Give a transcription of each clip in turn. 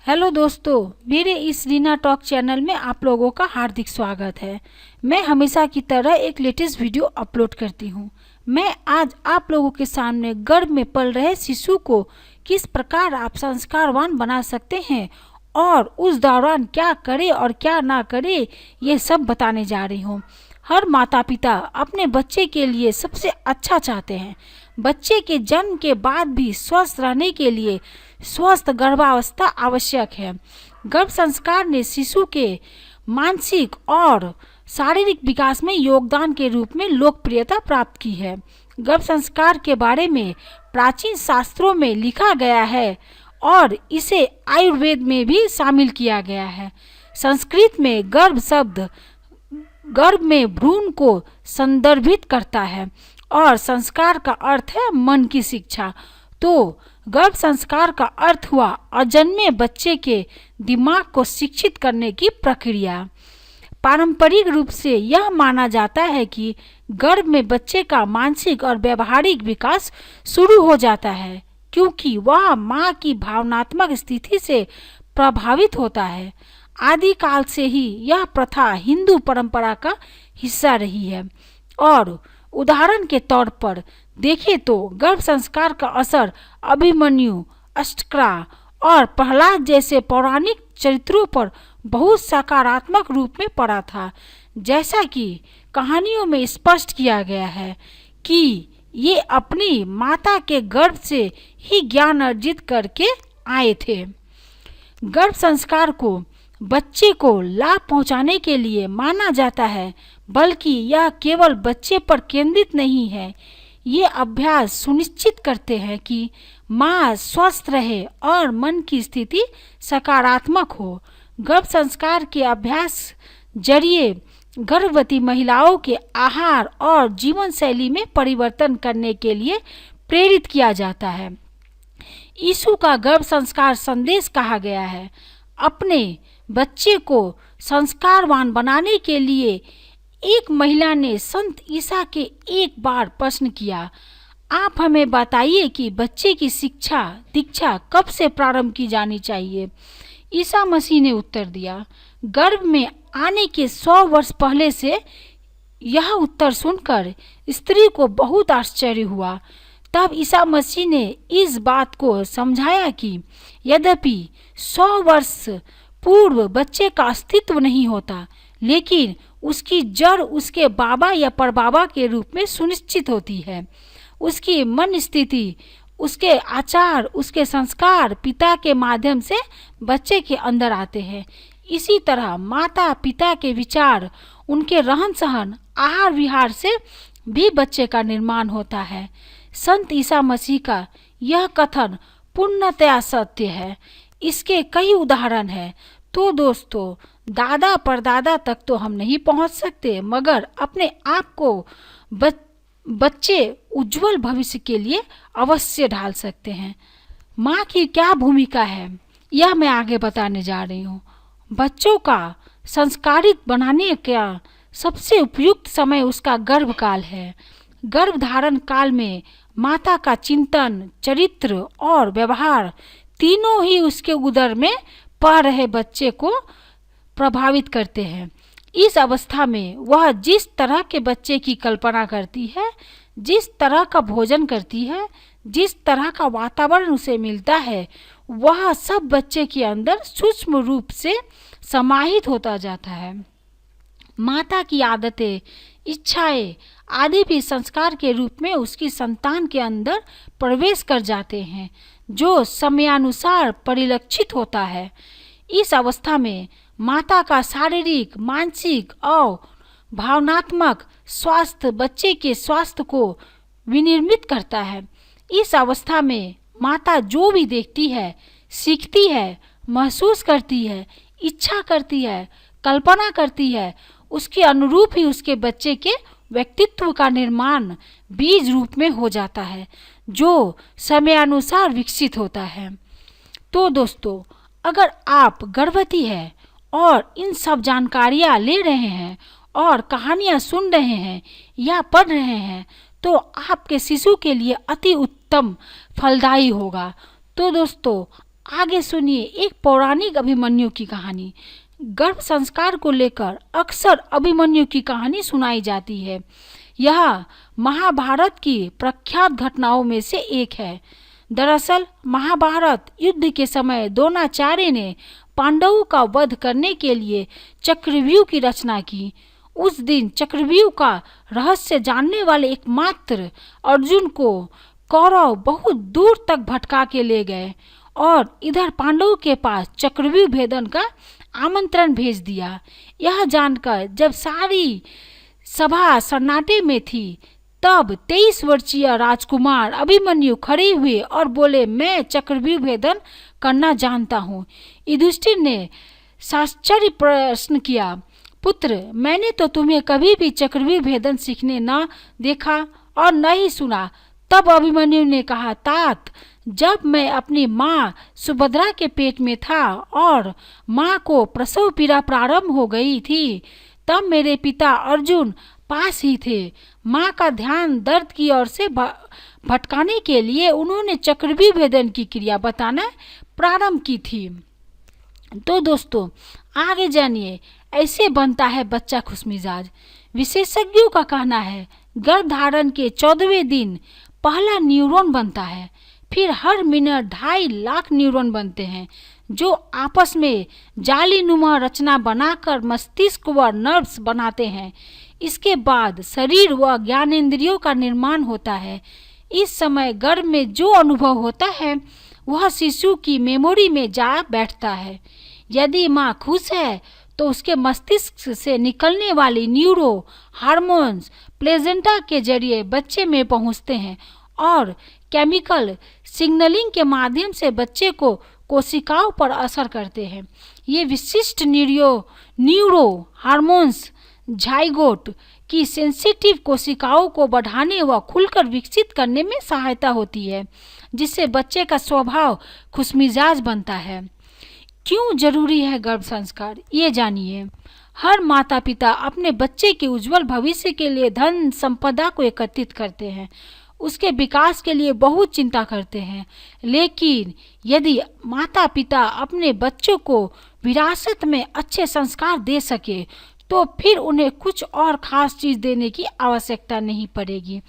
Hello दोस्तों, मेरे इस रीना टॉक चैनल में आप लोगों का हार्दिक स्वागत है। मैं हमेशा की तरह एक लेटेस्ट वीडियो अपलोड करती हूँ। मैं आज आप लोगों के सामने गर्भ में पल रहे शिशु को किस प्रकार आप संस्कारवान बना सकते हैं और उस दौरान क्या करे और क्या ना करे, ये सब बताने जा रही हूँ। हर माता पिता अपने बच्चे के लिए सबसे अच्छा चाहते हैं। बच्चे के जन्म के बाद भी स्वस्थ रहने के लिए स्वस्थ गर्भावस्था आवश्यक है। गर्भ संस्कार ने शिशु के मानसिक और शारीरिक विकास में योगदान के रूप में लोकप्रियता प्राप्त की है। गर्भ संस्कार के बारे में प्राचीन शास्त्रों में लिखा गया है और इसे आयुर्वेद में भी शामिल किया गया है। संस्कृत में गर्भ शब्द गर्भ में भ्रूण को संदर्भित करता है और संस्कार का अर्थ है मन की शिक्षा। तो गर्भ संस्कार का अर्थ हुआ अजन्मे बच्चे के दिमाग को शिक्षित करने की प्रक्रिया। पारंपरिक रूप से यह माना जाता है कि गर्भ में बच्चे का मानसिक और व्यवहारिक विकास शुरू हो जाता है, क्योंकि वह माँ की भावनात्मक स्थिति से प्रभावित होता है। आदिकाल से ही यह प्रथा हिंदू परंपरा का हिस्सा रही है और उदाहरण के तौर पर देखें तो गर्भ संस्कार का असर अभिमन्यु, अष्टक्रा और प्रहलाद जैसे पौराणिक चरित्रों पर बहुत सकारात्मक रूप में पड़ा था। जैसा कि कहानियों में स्पष्ट किया गया है कि ये अपनी माता के गर्भ से ही ज्ञान अर्जित करके आए थे। गर्भ संस्कार को बच्चे को लाभ पहुंचाने के लिए माना जाता है, बल्कि यह केवल बच्चे पर केंद्रित नहीं है। ये अभ्यास सुनिश्चित करते हैं कि माँ स्वस्थ रहे और मन की स्थिति सकारात्मक हो। गर्भ संस्कार के अभ्यास जरिए गर्भवती महिलाओं के आहार और जीवन शैली में परिवर्तन करने के लिए प्रेरित किया जाता है। यीशु का गर्भ संस्कार संदेश कहा गया है। अपने बच्चे को संस्कारवान बनाने के लिए एक महिला ने संत ईसा के एक बार प्रश्न किया, आप हमें बताइए कि बच्चे की शिक्षा दीक्षा कब से प्रारंभ की जानी चाहिए। ईसा मसीह ने उत्तर दिया, गर्भ में आने के 100 वर्ष पहले से। यह उत्तर सुनकर स्त्री को बहुत आश्चर्य हुआ। तब ईसा मसीह ने इस बात को समझाया कि यद्यपि 100 वर्ष पूर्व बच्चे का अस्तित्व नहीं होता, लेकिन उसकी जड़ उसके बाबा या परबाबा के रूप में सुनिश्चित होती है। उसकी मन स्थिति, उसके आचार, उसके संस्कार पिता के माध्यम से बच्चे के अंदर आते हैं। इसी तरह माता पिता के विचार, उनके रहन सहन, आहार विहार से भी बच्चे का निर्माण होता है। संत ईसा मसीह का यह कथन पूर्णतया सत्य है। इसके कई उदाहरण हैं। तो दोस्तों, दादा परदादा तक तो हम नहीं पहुंच सकते, मगर अपने आप को बच्चे उज्जवल भविष्य के लिए अवश्य ढाल सकते हैं। माँ की क्या भूमिका है, यह मैं आगे बताने जा रही हूँ। बच्चों का संस्कारित बनाने का सबसे उपयुक्त समय उसका गर्भकाल है। गर्भधारण काल में माता का चिंतन, चरित्र और व्यवहार तीनों ही उसके उदर में पल रहे बच्चे को प्रभावित करते हैं। इस अवस्था में वह जिस तरह के बच्चे की कल्पना करती है, जिस तरह का भोजन करती है, जिस तरह का वातावरण उसे मिलता है, वह सब बच्चे के अंदर सूक्ष्म रूप से समाहित होता जाता है। माता की आदतें, इच्छाएं आदि भी संस्कार के रूप में उसकी संतान के अंदर प्रवेश कर जाते हैं, जो समयानुसार परिलक्षित होता है। इस अवस्था में माता का शारीरिक, मानसिक और भावनात्मक स्वास्थ्य बच्चे के स्वास्थ्य को विनिर्मित करता है। इस अवस्था में माता जो भी देखती है, सीखती है, महसूस करती है, इच्छा करती है, कल्पना करती है, उसके अनुरूप ही उसके बच्चे के व्यक्तित्व का निर्माण बीज रूप में हो जाता है, जो समयानुसार विकसित होता है। तो दोस्तों, अगर आप गर्भवती हैं और इन सब जानकारियाँ ले रहे हैं और कहानियाँ सुन रहे हैं या पढ़ रहे हैं, तो आपके शिशु के लिए अति उत्तम फलदायी होगा। तो दोस्तों, आगे सुनिए एक पौराणिक अभिमन्यु की कहानी। गर्भ संस्कार को लेकर अक्सर अभिमन्यु की कहानी सुनाई जाती है। यह महाभारत की प्रख्यात घटनाओं में से एक है। दरअसल महाभारत युद्ध के समय द्रोणाचार्य ने पांडवों का वध करने के लिए चक्रव्यूह की रचना की। उस दिन चक्रव्यूह का रहस्य जानने वाले एकमात्र अर्जुन को कौरव बहुत दूर तक भटका के ले गए और इधर पांडवों के पास चक्रव्यूह भेदन का आमंत्रण भेज दिया। यह जानकर जब सारी सभा सन्नाटे में थी, तब 23 वर्षीय राजकुमार अभिमन्यु खड़े हुए और बोले, मैं चक्रव्यूह भेदन करना जानता हूँ। युधिष्ठिर ने साश्चर्य प्रश्न किया, पुत्र, मैंने तो तुम्हें कभी भी चक्रव्यूह भेदन सीखने न देखा और न ही सुना। तब अभिमन्यु ने कहा, तात, जब मैं अपनी माँ सुभद्रा के पेट में था और माँ को प्रसव पीड़ा प्रारंभ हो गई थी, तब मेरे पिता अर्जुन पास ही थे। माँ का ध्यान दर्द की ओर से भटकाने के लिए उन्होंने चक्रव्यूह भेदन की क्रिया बताना प्रारंभ की थी। तो दोस्तों, आगे जानिए, ऐसे बनता है बच्चा खुशमिजाज। विशेषज्ञों का कहना है गर्भधारण के 14वें दिन पहला न्यूरॉन बनता है, फिर हर मिनट 2.5 लाख न्यूरॉन बनते हैं जो आपस में जालीनुमा रचना बनाकर मस्तिष्क व नर्व्स बनाते हैं। इसके बाद शरीर व ज्ञानेंद्रियों का निर्माण होता है। इस समय गर्भ में जो अनुभव होता है वह शिशु की मेमोरी में जा बैठता है। यदि माँ खुश है तो उसके मस्तिष्क से निकलने वाली न्यूरो हार्मोन्स प्लेजेंटा के जरिए बच्चे में पहुँचते हैं और केमिकल सिग्नलिंग के माध्यम से बच्चे को कोशिकाओं पर असर करते हैं। ये विशिष्ट न्यूरो हार्मोन्स जाइगोट की सेंसिटिव कोशिकाओं को बढ़ाने व खुलकर विकसित करने में सहायता होती है, जिससे बच्चे का स्वभाव खुशमिजाज बनता है। क्यों जरूरी है गर्भ संस्कार, ये जानिए। हर माता पिता अपने बच्चे के उज्जवल भविष्य के लिए धन संपदा को एकत्रित करते हैं, उसके विकास के लिए बहुत चिंता करते हैं। लेकिन यदि माता पिता अपने बच्चों को विरासत में अच्छे संस्कार दे सके तो फिर उन्हें कुछ और खास चीज़ देने की आवश्यकता नहीं पड़ेगी,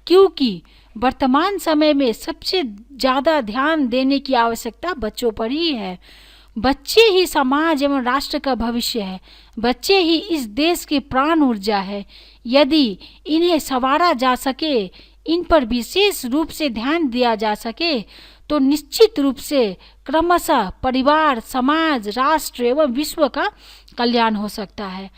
क्योंकि वर्तमान समय में सबसे ज़्यादा ध्यान देने की आवश्यकता बच्चों पर ही है। बच्चे ही समाज एवं राष्ट्र का भविष्य है। बच्चे ही इस देश की प्राण ऊर्जा है। यदि इन्हें संवारा जा सके, इन पर विशेष रूप से ध्यान दिया जा सके, तो निश्चित रूप से क्रमशः परिवार, समाज, राष्ट्र एवं विश्व का कल्याण हो सकता है।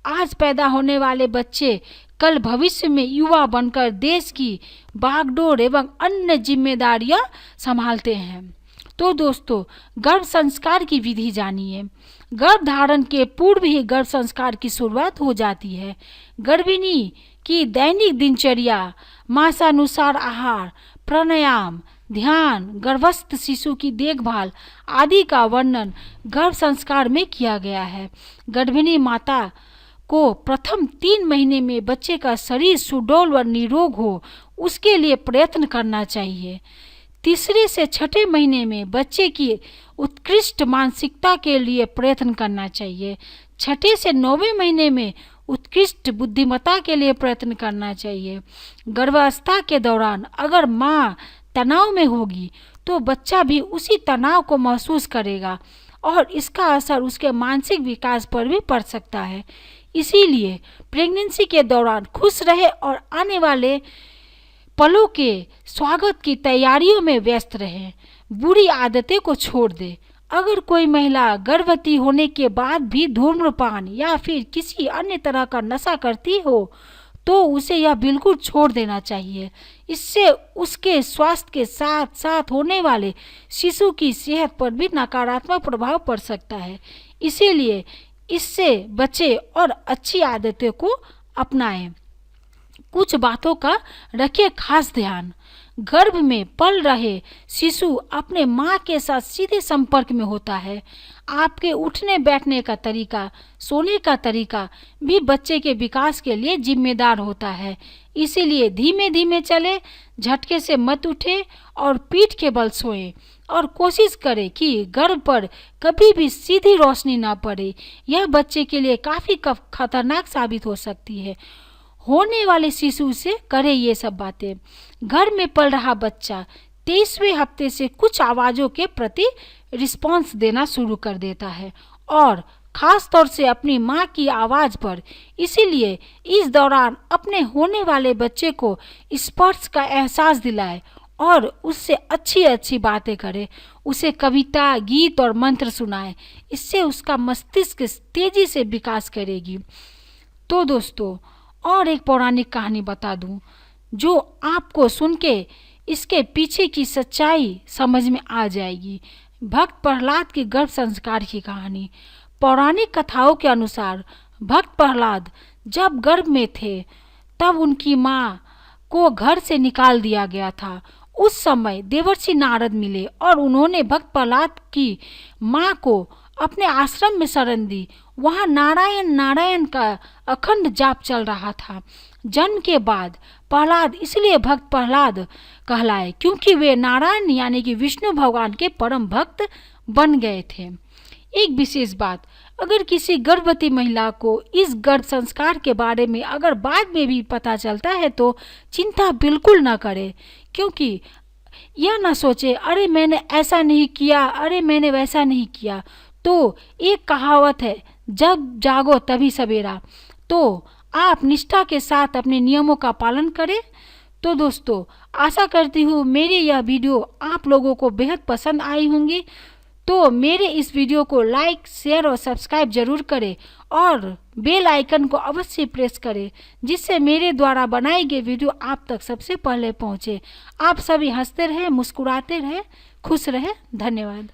आज पैदा होने वाले बच्चे कल भविष्य में युवा बनकर देश की बागडोर एवं अन्य जिम्मेदारियां संभालते हैं। तो दोस्तों, गर्भ संस्कार की विधि जानिए। गर्भधारण के पूर्व ही गर्भ संस्कार की शुरुआत हो जाती है। गर्भिणी की दैनिक दिनचर्या, मासानुसार आहार, प्राणायाम, ध्यान, गर्भस्थ शिशु की देखभाल आदि का वर्णन गर्भ संस्कार में किया गया है। गर्भिणी माता को प्रथम 3 महीने में बच्चे का शरीर सुडौल व निरोग हो, उसके लिए प्रयत्न करना चाहिए। तीसरे से 6ठे महीने में बच्चे की उत्कृष्ट मानसिकता के लिए प्रयत्न करना चाहिए। 6ठे से 9वें महीने में उत्कृष्ट बुद्धिमत्ता के लिए प्रयत्न करना चाहिए। गर्भावस्था के दौरान अगर माँ तनाव में होगी तो बच्चा भी उसी तनाव को महसूस करेगा और इसका असर उसके मानसिक विकास पर भी पड़ सकता है। इसीलिए प्रेगनेंसी के दौरान खुश रहे और आने वाले पलों के स्वागत की तैयारियों में व्यस्त रहे। बुरी आदतें को छोड़ दे। अगर कोई महिला गर्भवती होने के बाद भी धूम्रपान या फिर किसी अन्य तरह का नशा करती हो तो उसे यह बिल्कुल छोड़ देना चाहिए। इससे उसके स्वास्थ्य के साथ साथ होने वाले शिशु की सेहत पर भी नकारात्मक प्रभाव पड़ सकता है। इसीलिए इससे बचे और अच्छी आदतों को अपनाएं। कुछ बातों का रखें खास ध्यान। गर्भ में पल रहे शिशु अपने माँ के साथ सीधे संपर्क में होता है। आपके उठने बैठने का तरीका, सोने का तरीका भी बच्चे के विकास के लिए जिम्मेदार होता है। इसीलिए धीमे धीमे चले, झटके से मत उठे और पीठ के बल सोएं। और कोशिश करें कि गर्भ पर कभी भी सीधी रोशनी ना पड़े। यह बच्चे के लिए काफ़ी खतरनाक साबित हो सकती है। होने वाले शिशु से करें ये सब बातें। घर में पल रहा बच्चा 23वें हफ्ते से कुछ आवाज़ों के प्रति रिस्पॉन्स देना शुरू कर देता है और खास तौर से अपनी माँ की आवाज़ पर। इसीलिए इस दौरान अपने होने वाले बच्चे को स्पर्श का एहसास दिलाए और उससे अच्छी अच्छी बातें करे, उसे कविता, गीत और मंत्र सुनाए। इससे उसका मस्तिष्क तेजी से विकास करेगी। तो दोस्तों, और एक पौराणिक कहानी बता दूं जो आपको सुन के इसके पीछे की सच्चाई समझ में आ जाएगी। भक्त प्रहलाद के गर्भ संस्कार की कहानी। पौराणिक कथाओं के अनुसार भक्त प्रहलाद जब गर्भ में थे तब उनकी माँ को घर से निकाल दिया गया था। उस समय देवर्षि नारद मिले और उन्होंने भक्त प्रहलाद की माँ को अपने आश्रम में शरण दी। वहाँ नारायण नारायण का अखंड जाप चल रहा था। जन्म के बाद प्रहलाद इसलिए भक्त प्रहलाद कहलाए क्योंकि वे नारायण यानी कि विष्णु भगवान के परम भक्त बन गए थे। एक विशेष बात, अगर किसी गर्भवती महिला को इस गर्भ संस्कार के बारे में अगर बाद में भी पता चलता है तो चिंता बिल्कुल ना करे, क्योंकि यह ना सोचे अरे मैंने ऐसा नहीं किया, अरे मैंने वैसा नहीं किया। तो एक कहावत है, जब जागो तभी सवेरा। तो आप निष्ठा के साथ अपने नियमों का पालन करें। तो दोस्तों, आशा करती हूँ मेरी यह वीडियो आप लोगों को बेहद पसंद आई होंगी। तो मेरे इस वीडियो को लाइक, शेयर और सब्सक्राइब जरूर करें और बेल आइकन को अवश्य प्रेस करें, जिससे मेरे द्वारा बनाई गई वीडियो आप तक सबसे पहले पहुँचे। आप सभी हंसते रहें, मुस्कुराते रहें, खुश रहें। धन्यवाद।